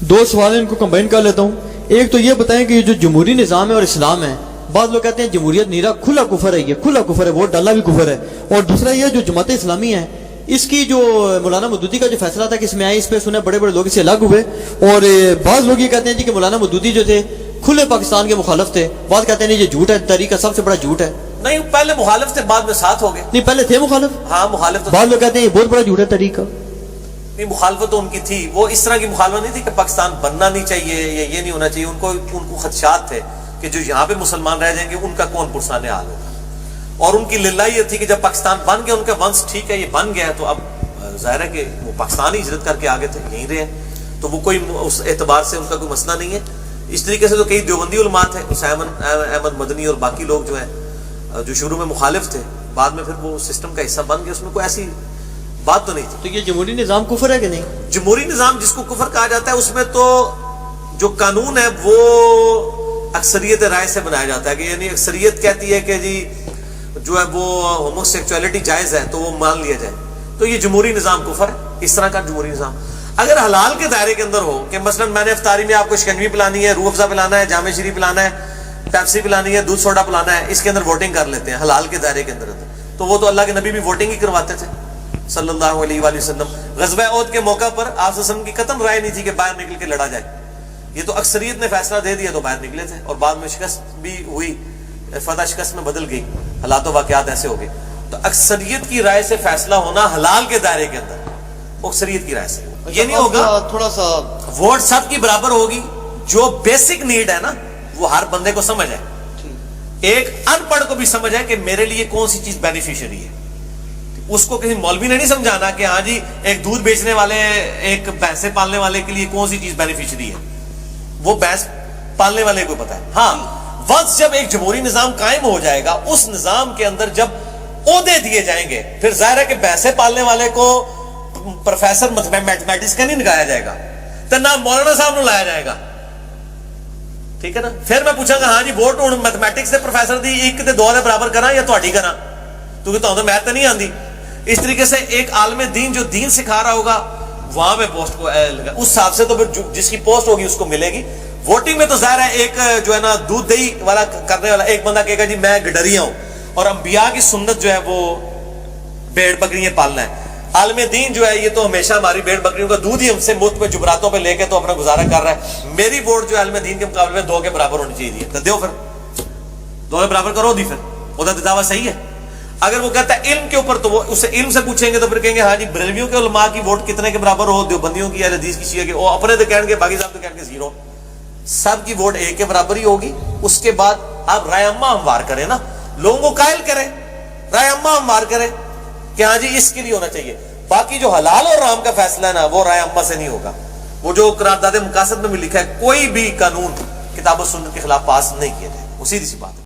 دو سوال ان کو کمبائن کر لیتا ہوں. ایک تو یہ بتائیں کہ یہ جو جمہوری نظام ہے اور اسلام ہے، بعض لوگ کہتے ہیں جمہوریت نیرا کھلا کفر ہے، یہ کھلا کفر ہے، ووٹ ڈالنا بھی کفر ہے. اور دوسرا یہ جو جماعت اسلامی ہے، اس کی جو مولانا مودودی کا جو فیصلہ تھا کہ اس میں آئے، اس پہ سنے بڑے بڑے لوگ اس سے الگ ہوئے. اور بعض لوگ یہ کہتے ہیں جی کہ مولانا مودودی جو تھے کھلے پاکستان کے مخالف تھے. بعض کہتے ہیں یہ جھوٹ ہے، تحریک کا سب سے بڑا جھوٹ ہے. نہیں، پہلے مخالف تھے، بعد میں ساتھ ہو گئے. نہیں، پہلے تھے مخالف. ہاں مخالف تو بعض لوگ کہتے ہیں یہ بہت بڑا جھوٹ ہے تحریک کا. نہیں، مخالفت تو ان کی تھی، وہ اس طرح کی مخالفت نہیں تھی کہ پاکستان بننا نہیں چاہیے یا یہ نہیں ہونا چاہیے. ان کو خدشات تھے کہ جو یہاں پہ مسلمان رہ جائیں گے ان کا کون پرسان حال ہوگا. اور ان کی للہ یہ تھی کہ جب پاکستان بن گیا، ان کا ونس ٹھیک ہے یہ بن گیا ہے، تو اب ظاہر ہے کہ وہ پاکستان ہی ہجرت کر کے آگے تھے، یہیں رہے، تو وہ کوئی اس اعتبار سے ان کا کوئی مسئلہ نہیں ہے. اس طریقے سے تو کئی دیوبندی علماء تھے، حسین احمد مدنی اور باقی لوگ جو ہیں جو شروع میں مخالف تھے، بعد میں پھر وہ سسٹم کا حصہ بن گئے. اس میں کوئی ایسی بات تو نہیں تھی. تو یہ جمہوری نظام کفر ہے کہ نہیں؟ جمہوری نظام جس کو کفر کہا جاتا ہے، اس میں تو جو قانون ہے وہ اکثریت رائے سے بنایا جاتا ہے، کہ یعنی اکثریت کہتی ہے کہ جی جو ہے وہ ہومو سیکچولیٹی جائز ہے تو وہ مان لیا جائے، تو یہ جمہوری نظام کفر ہے. اس طرح کا جمہوری نظام اگر حلال کے دائرے کے اندر ہو کہ مثلا میں نے افطاری میں آپ کو شکنجی پلانی ہے، روح افزا پلانا ہے، جامع شریف پلانا ہے، پیپسی پلانی ہے، دودھ سوڈا پلانا ہے، اس کے اندر ووٹنگ کر لیتے ہیں حلال کے دائرے کے اندر. تو وہ تو اللہ کے نبی بھی ووٹنگ ہی کرواتے تھے صلی اللہ علیہ وآلہ وسلم. غزوہ احد کے موقع پر آپ صلی اللہ علیہ وسلم کی قطعاً رائے نہیں تھی کہ باہر نکل کے لڑا جائے. یہ تو اکثریت نے فیصلہ دے دیا تو باہر نکلے تھے، اور بعد میں شکست بھی ہوئی، فتح شکست میں بدل گئی، حالات و واقعات ایسے ہو گئے. تو اکثریت کی رائے سے فیصلہ ہونا حلال کے دائرے کے اندر، اکثریت کی رائے سے. یہ نہیں ہوگا تھوڑا سا ووٹ سب کی برابر ہوگی. جو بیسک نیڈ ہے نا وہ ہر بندے کو سمجھ ہے. ایک ان پڑھ کو بھی سمجھ ہے کہ میرے لیے کون سی چیز بینیفیشری ہے. اس کو کسی مولوی نے نہیں سمجھانا کہ ہاں جی ایک دودھ بیچنے والے، ایک بھینسیں پالنے والے کے لیے کون سی چیز بینیفیشری ہے، وہ بھینس پالنے والے کو پتا ہے. ہاں ونس جب ایک جمہوری نظام قائم ہو جائے گا، اس نظام کے اندر جب عہدے دیے جائیں گے، پھر ظاہر ہے کہ بھینسیں پالنے والے کو پروفیسر میتھمیٹکس کا نہیں نکایا جائے گا، تو نہ مولانا صاحب نو لایا جائے گا. ٹھیک ہے نا. پھر میں پوچھا گا ہاں جی ووٹ ہوں میتھمیٹکس دے پروفیسر دی ایک تے دو دے برابر کرا یا تہاڈی کرا، کیونکہ تہاڈوں تو میتھ نہیں آندی. اس طریقے سے ایک عالم دین جو دین سکھا رہا ہوگا وہاں پہ پوسٹ کو لگا، اس حساب سے تو پھر جس کی پوسٹ ہوگی اس کو ملے گی. ووٹنگ میں تو ظاہر ہے ایک جو ہے نا دودھ دہی والا کرنے والا ایک بندہ کہے گا جی میں گڈریا ہوں، اور انبیاء کی سنت جو ہے وہ بھیڑ بکریاں پالنا ہے. عالم دین جو ہے یہ تو ہمیشہ ہماری بھیڑ بکریوں کا دودھ ہی ہم سے مفت پہ جبراتوں پہ لے کے تو اپنا گزارا کر رہا ہے. میری ووٹ جو ہے عالم دین کے مقابلے میں 2 کے برابر ہونی چاہیے، تو دیو، پھر 2 کے برابر کرو دی، پھر وہ دعویٰ صحیح ہے. اگر وہ کہتا ہے علم کے اوپر تو وہ اسے علم سے پوچھیں گے تو پھر کہیں گے ہاں جی بریلویوں کے علماء کی ووٹ کتنے کے برابر ہو، دیوبندیوں کی، اہل حدیث کی، شیعہ کی، وہ اپنے تو کہیں گے، باقی صاحب تو کہیں گے 0. سب کی ووٹ 1 کے برابر ہی ہوگی. اس کے بعد آپ رائے عامہ ہموار کریں نا، لوگوں کو قائل کریں، رائے عامہ ہموار کریں کہ ہاں جی اس کے لیے ہونا چاہیے. باقی جو حلال اور حرام کا فیصلہ ہے نا وہ رائے عامہ سے نہیں ہوگا. وہ جو قرارداد مقاصد میں بھی لکھا ہے کوئی بھی قانون کتاب و سنت کے خلاف پاس نہیں کیا جائے. وہ سیدھی سی بات ہے.